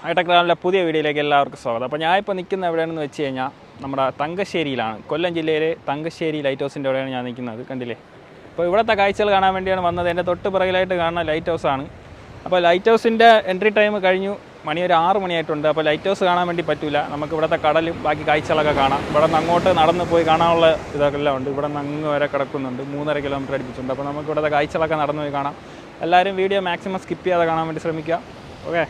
Hi tech പുതിയ വീഡിയോയിലേക്ക് എല്ലാവർക്കും സ്വാഗതം. അപ്പോൾ ഞാൻ ഇപ്പോൾ നിൽക്കുന്ന എവിടെയാണെന്ന് വെച്ച് കഴിഞ്ഞാൽ നമ്മുടെ തങ്കശ്ശേരിയിലാണ്. കൊല്ലം ജില്ലയിലെ തങ്കശ്ശേരി ലൈറ്റ് ഹൗസിൻ്റെ അവിടെയാണ് ഞാൻ നിൽക്കുന്നത്. കണ്ടില്ലേ? അപ്പോൾ ഇവിടുത്തെ കാഴ്ചകൾ കാണാൻ വേണ്ടിയാണ് വന്നത്. എൻ്റെ തൊട്ട് പിറകിലായിട്ട് കാണുന്ന ലൈറ്റ് ഹൗസാണ്. അപ്പോൾ ലൈറ്റ് ഹൗസിൻ്റെ എൻട്രി ടൈം കഴിഞ്ഞു, മണി ഒരു 6 മണിയായിട്ടുണ്ട്. അപ്പോൾ ലൈറ്റ് ഹൗസ് കാണാൻ വേണ്ടി പറ്റില്ല. നമുക്ക് ഇവിടുത്തെ കടലും ബാക്കി കാഴ്ചകളൊക്കെ കാണാം. ഇവിടെ നിന്ന് അങ്ങോട്ട് നടന്ന് പോയി കാണാനുള്ള ഇതൊക്കെ എല്ലാം ഉണ്ട്. ഇവിടെ നിന്ന് അങ്ങ് വരെ കിടക്കുന്നുണ്ട്, 3.5 കിലോമീറ്റർ അടുപ്പിച്ചുണ്ട്. അപ്പോൾ നമുക്ക് ഇവിടുത്തെ കാഴ്ചകളൊക്കെ നടന്നു പോയി കാണാം. എല്ലാവരും വീഡിയോ മാക്സിമം സ്കിപ്പ് ചെയ്യാതെ കാണാൻ വേണ്ടി ശ്രമിക്കുക. ഓക്കെ,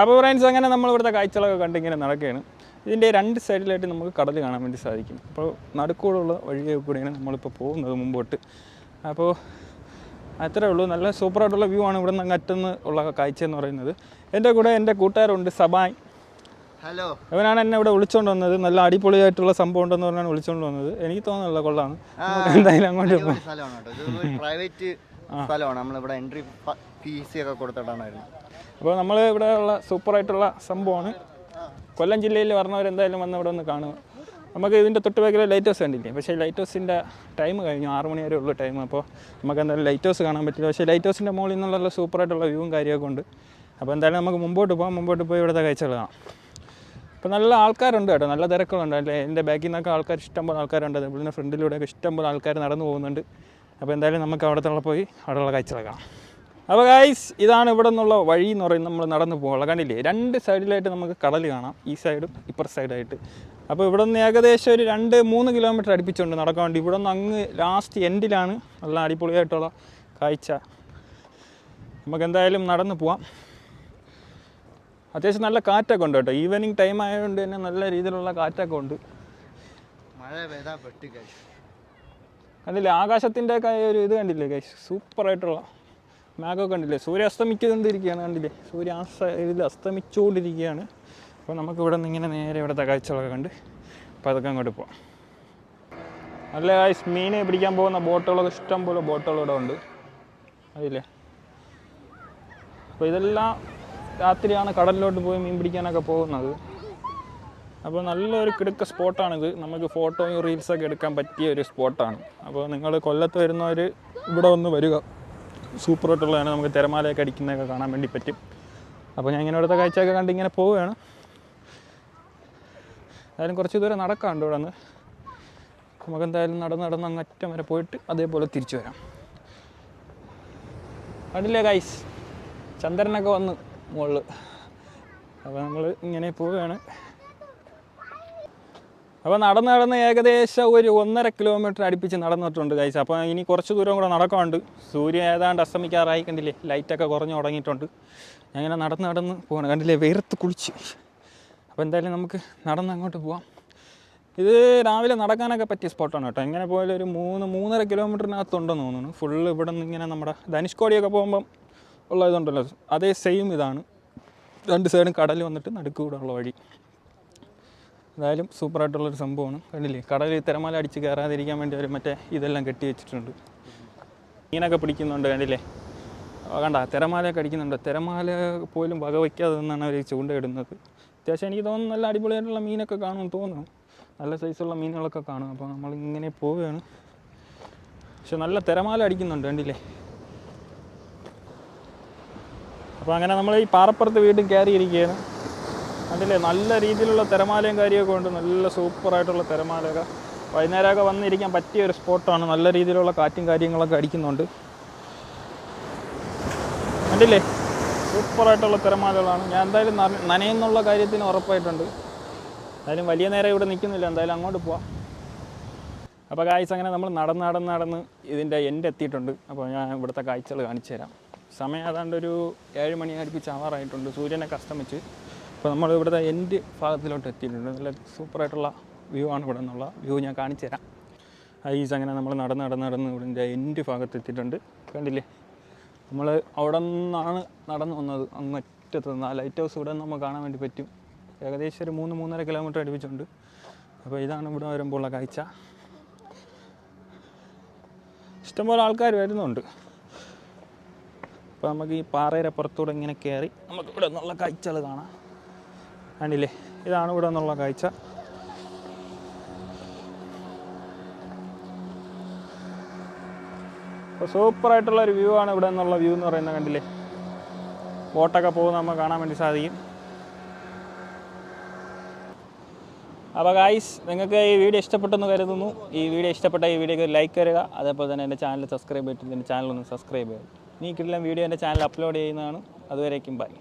അപ്പോൾ ഫ്രണ്ട്സ്, അങ്ങനെ നമ്മൾ ഇവിടുത്തെ കാഴ്ചകളൊക്കെ കണ്ടിങ്ങനെ നടക്കുകയാണ്. ഇതിൻ്റെ 2 സൈഡിലായിട്ട് നമുക്ക് കടൽ കാണാൻ വേണ്ടി സാധിക്കും. അപ്പോൾ നടുക്കൂടുള്ള വഴിയെ കൂടെയാണ് നമ്മളിപ്പോൾ പോകുന്നത് മുമ്പോട്ട്. അപ്പോൾ അത്രേ ഉള്ളൂ. നല്ല സൂപ്പറായിട്ടുള്ള വ്യൂ ആണ് ഇവിടെ നിന്ന് അങ്ങറ്റന്ന് ഉള്ള കാഴ്ച എന്ന് പറയുന്നത്. എൻ്റെ കൂടെ എൻ്റെ കൂട്ടുകാരുണ്ട്, സബായ്. ഹലോ. അവനാണ് എന്നെ ഇവിടെ വിളിച്ചുകൊണ്ട് വന്നത്. നല്ല അടിപൊളിയായിട്ടുള്ള സംഭവം ഉണ്ടെന്ന് പറഞ്ഞാണ് വിളിച്ചുകൊണ്ട് വന്നത്. എനിക്ക് തോന്നുന്നില്ല, കൊള്ളാണ്. എന്തായാലും അങ്ങോട്ട് പോകാം. പ്രൈവറ്റ് സ്ഥലമാണ്, നമ്മളിവിടെ എൻട്രി ഫീസ് ഒക്കെ കൊടുത്തിട്ടാണ്. അപ്പോൾ നമ്മൾ ഇവിടെ ഉള്ള സൂപ്പറായിട്ടുള്ള സംഭവമാണ്. കൊല്ലം ജില്ലയിൽ പറഞ്ഞവരെന്തായാലും വന്ന് ഇവിടെ ഒന്ന് കാണുക. നമുക്ക് ഇതിൻ്റെ തൊട്ട് ബാക്കിലെ ലൈറ്റ് ഹൗസ് കണ്ടില്ലേ? പക്ഷേ ലൈറ്റ് ഹൗസിൻ്റെ ടൈം കഴിഞ്ഞു, 6 മണി വരെ ഉള്ള ടൈം. അപ്പോൾ നമുക്ക് എന്തായാലും ലൈറ്റ് ഹൗസ് കാണാൻ പറ്റില്ല. പക്ഷേ ലൈറ്റ് ഹൗസിൻ്റെ മുകളിൽ നിന്നുള്ള സൂപ്പറായിട്ടുള്ള വ്യൂവും കാര്യമൊക്കെ ഉണ്ട്. അപ്പോൾ എന്തായാലും നമുക്ക് മുമ്പോട്ട് പോയി ഇവിടുത്തെ കാഴ്ചകൾ കാണാം. അപ്പോൾ നല്ല ആൾക്കാരുണ്ട് കേട്ടോ, നല്ല തിരക്കുകളുണ്ട്. അല്ലേ, എൻ്റെ ബാക്കിൽ നിന്നൊക്കെ ആൾക്കാർ ഇഷ്ടംപോലെ ആൾക്കാരുണ്ട്. അതുപോലെ ഫ്രണ്ടിലൂടെയൊക്കെ ഇഷ്ടംപോലെ ആൾക്കാർ നടന്നു പോകുന്നുണ്ട്. അപ്പോൾ എന്തായാലും നമുക്ക് അവിടത്തുള്ള പോയി അവിടെയുള്ള കാഴ്ചകൾ കാണാം. അപ്പോൾ ഗൈസ്, ഇതാണ് ഇവിടെ നിന്നുള്ള വഴി എന്ന് പറയുന്നത്. നമ്മൾ നടന്നു പോകാനുള്ള കണ്ടില്ലേ, 2 സൈഡിലായിട്ട് നമുക്ക് കടൽ കാണാം, ഈ സൈഡും ഇപ്പുറ സൈഡായിട്ട്. അപ്പോൾ ഇവിടെ നിന്ന് ഏകദേശം ഒരു 2-3 കിലോമീറ്റർ അടുപ്പിച്ചുണ്ട് നടക്കാൻ വേണ്ടി. ഇവിടെ നിന്ന് അങ്ങ് ലാസ്റ്റ് എൻഡിലാണ് നല്ല അടിപൊളിയായിട്ടുള്ള കാഴ്ച. നമുക്ക് എന്തായാലും നടന്നു പോവാം. അത്യാവശ്യം നല്ല കാറ്റൊക്കെ ഉണ്ട് കേട്ടോ. ഈവനിങ് ടൈം ആയതുകൊണ്ട് തന്നെ നല്ല രീതിയിലുള്ള കാറ്റൊക്കെ ഉണ്ട്. കണ്ടില്ലേ, ആകാശത്തിൻ്റെ ഒക്കെ ഒരു ഇത് കണ്ടില്ലേ ഗൈസ്, സൂപ്പറായിട്ടുള്ള മേഘമൊക്കെ കണ്ടില്ലേ. സൂര്യ അസ്തമിച്ചുകൊണ്ടിരിക്കുകയാണ്, കണ്ടില്ലേ, ഇതിൽ അസ്തമിച്ചുകൊണ്ടിരിക്കുകയാണ്. അപ്പോൾ നമുക്ക് ഇവിടെ നിന്ന് ഇങ്ങനെ നേരെ ഇവിടുത്തെ കാഴ്ചകളൊക്കെ കണ്ട് അപ്പോൾ അതൊക്കെ അങ്ങോട്ട് പോകാം. നല്ല ഗൈസ്, മീൻ പിടിക്കാൻ പോകുന്ന ബോട്ടുകളൊക്കെ ഇഷ്ടം പോലെ ബോട്ടുകളിവിടെ ഉണ്ട്, അതില്ലേ. അപ്പോൾ ഇതെല്ലാം രാത്രിയാണ് കടലിലോട്ട് പോയി മീൻ പിടിക്കാനൊക്കെ പോകുന്നത്. അപ്പോൾ നല്ലൊരു കിടുക്ക സ്പോട്ടാണിത്. നമുക്ക് ഫോട്ടോയും റീൽസൊക്കെ എടുക്കാൻ പറ്റിയ ഒരു സ്പോട്ടാണ്. അപ്പോൾ നിങ്ങൾ കൊല്ലത്ത് വരുന്നവർ ഇവിടെ ഒന്ന് വരിക, സൂപ്പറായിട്ടുള്ളതാണ്. നമുക്ക് തിരമാലയൊക്കെ അടിക്കുന്നതൊക്കെ കാണാൻ വേണ്ടി പറ്റും. അപ്പോൾ ഞാൻ ഇങ്ങനെ ഇവിടുത്തെ കാഴ്ചയൊക്കെ കണ്ട് ഇങ്ങനെ പോവുകയാണ്. എന്തായാലും കുറച്ച് ദൂരം നടക്കാണ്ട് ഇവിടെ നിന്ന്. നമുക്ക് എന്തായാലും നടന്ന് അങ്ങറ്റം വരെ പോയിട്ട് അതേപോലെ തിരിച്ചു വരാം. കണ്ടില്ലേ ഗൈസ്, ചന്ദ്രനൊക്കെ വന്ന് മുകളിൽ. അപ്പോൾ നമ്മൾ ഇങ്ങനെ പോവുകയാണ്. അപ്പോൾ നടന്ന് ഏകദേശം ഒരു 1.5 കിലോമീറ്റർ അടുപ്പിച്ച് നടന്നിട്ടുണ്ട് ഗൈസ്. അപ്പോൾ ഇനി കുറച്ച് ദൂരം കൂടെ നടക്കാനുണ്ട്. സൂര്യൻ ഏതാണ്ട് അസ്തമിക്കാറായി, കണ്ടില്ലേ, ലൈറ്റൊക്കെ കുറഞ്ഞു തുടങ്ങിയിട്ടുണ്ട്. ഞാൻ ഇങ്ങനെ നടന്ന് പോകണം, കണ്ടില്ലേ, വെയിലത്ത് കുളിച്ച്. അപ്പോൾ എന്തായാലും നമുക്ക് നടന്ന് അങ്ങോട്ട് പോവാം. ഇത് രാവിലെ നടക്കാനൊക്കെ പറ്റിയ സ്പോട്ടാണ് കേട്ടോ. ഇങ്ങനെ പോയാലും ഒരു 3-3.5 കിലോമീറ്ററിനകത്തുണ്ടെന്ന് തോന്നുന്നു. ഫുള്ള് ഇവിടെ നിന്ന് ഇങ്ങനെ നമ്മുടെ ധനുഷ്കോടിയൊക്കെ പോകുമ്പം ഉള്ള ഇതുണ്ടല്ലോ, അതേ സെയിം ഇതാണ്. 2 സൈഡും കടൽ വന്നിട്ട് നടുക്കൂടെ ഉള്ള വഴി. എന്തായാലും സൂപ്പറായിട്ടുള്ളൊരു സംഭവമാണ്. കണ്ടില്ലേ, കടലിൽ തിരമാല അടിച്ച് കയറാതിരിക്കാൻ വേണ്ടി അവർ മറ്റേ ഇതെല്ലാം കെട്ടി വെച്ചിട്ടുണ്ട്. മീനൊക്കെ പിടിക്കുന്നുണ്ട്, കണ്ടില്ലേ, കണ്ട തിരമാലയൊക്കെ അടിക്കുന്നുണ്ട്. തിരമാല പോലും വക വയ്ക്കാതെ നിന്നാണ് അവർ ചൂണ്ടയിടുന്നത്. അത്യാവശ്യം എനിക്ക് തോന്നുന്നു നല്ല അടിപൊളിയായിട്ടുള്ള മീനൊക്കെ കാണുമെന്ന് തോന്നുന്നു. നല്ല സൈസുള്ള മീനുകളൊക്കെ കാണും. അപ്പോൾ നമ്മളിങ്ങനെ പോവുകയാണ്. പക്ഷെ നല്ല തിരമാല അടിക്കുന്നുണ്ട്, കണ്ടില്ലേ. അപ്പോൾ അങ്ങനെ നമ്മൾ ഈ പാറപ്പുറത്ത് വീണ്ടും കയറിയിരിക്കുകയാണ്. കണ്ടില്ലേ, നല്ല രീതിയിലുള്ള തിരമാലയും കാര്യമൊക്കെ ഉണ്ട്. നല്ല സൂപ്പറായിട്ടുള്ള തിരമാലയൊക്കെ. വൈകുന്നേരമൊക്കെ വന്നിരിക്കാൻ പറ്റിയ ഒരു സ്പോട്ടാണ്. നല്ല രീതിയിലുള്ള കാറ്റും കാര്യങ്ങളൊക്കെ അടിക്കുന്നുണ്ട്, കണ്ടില്ലേ. സൂപ്പറായിട്ടുള്ള തിരമാലകളാണ്. ഞാൻ എന്തായാലും നനയെന്നുള്ള കാര്യത്തിന് ഉറപ്പായിട്ടുണ്ട്. എന്തായാലും വലിയ നേരം ഇവിടെ നിൽക്കുന്നില്ല, എന്തായാലും അങ്ങോട്ട് പോവാം. അപ്പോൾ കാഴ്ച അങ്ങനെ നമ്മൾ നടന്ന് ഇതിൻ്റെ എൻഡ് എത്തിയിട്ടുണ്ട്. അപ്പോൾ ഞാൻ ഇവിടുത്തെ കാഴ്ചകൾ കാണിച്ചു തരാം. സമയം ഏതാണ്ട് ഒരു 7 മണി അടുപ്പിച്ച് ആവാറായിട്ടുണ്ട്. സൂര്യനൊക്കെ അസ്തമിച്ച്. അപ്പോൾ നമ്മൾ ഇവിടുത്തെ എൻഡ് ഭാഗത്തിലോട്ട് എത്തിയിട്ടുണ്ട്. നല്ല സൂപ്പറായിട്ടുള്ള വ്യൂ ആണ് ഇവിടെ നിന്നുള്ള വ്യൂ. ഞാൻ കാണിച്ചു തരാം. ഐസ് അങ്ങനെ നമ്മൾ നടന്ന് ഇവിടെ എൻഡ് ഭാഗത്ത് എത്തിയിട്ടുണ്ട്, കണ്ടില്ലേ. നമ്മൾ അവിടെ നിന്നാണ് നടന്നു വന്നത്, അങ്ങറ്റത്ത് നിന്ന്. ആ ലൈറ്റ് ഹൗസ് ഇവിടെ നമുക്ക് കാണാൻ വേണ്ടി പറ്റും. ഏകദേശം ഒരു 3-3.5 കിലോമീറ്റർ അടുപ്പിച്ചുണ്ട്. അപ്പോൾ ഇതാണ് ഇവിടെ വരുമ്പോൾ ഉള്ള കാഴ്ച. ഇഷ്ടംപോലെ ആൾക്കാർ വരുന്നുണ്ട്. അപ്പോൾ നമുക്ക് ഈ പാറയുടെ പുറത്തൂടെ ഇങ്ങനെ കയറി നമുക്ക് ഇവിടെ നിന്നുള്ള കാഴ്ചകൾ കാണാം, കണ്ടില്ലേ. ഇതാണ് ഇവിടെ നിന്നുള്ള കാഴ്ച. അപ്പോൾ സൂപ്പറായിട്ടുള്ളൊരു വ്യൂ ആണ് ഇവിടെ നിന്നുള്ള വ്യൂ എന്ന് പറയുന്നത്, കണ്ടില്ലേ. ബോട്ടൊക്കെ പോകുന്ന നമുക്ക് കാണാൻ വേണ്ടി സാധിക്കും. അപ്പോൾ ഗായ്സ് നിങ്ങൾക്ക് ഈ വീഡിയോ ഇഷ്ടപ്പെട്ടെന്ന് കരുതുന്നു. ഈ വീഡിയോ ഇഷ്ടപ്പെട്ട ഈ വീഡിയോക്ക് ലൈക്ക് തരിക. അതേപോലെ തന്നെ എൻ്റെ ചാനൽ സബ്സ്ക്രൈബ് ചെയ്തിട്ട് എൻ്റെ ചാനലൊന്ന് സബ്സ്ക്രൈബ് ചെയ്യുക. ഇനി കിട്ടുന്ന വീഡിയോ എൻ്റെ ചാനൽ അപ്ലോഡ് ചെയ്യുന്നതാണ്. അതുവരേക്കും ബൈ.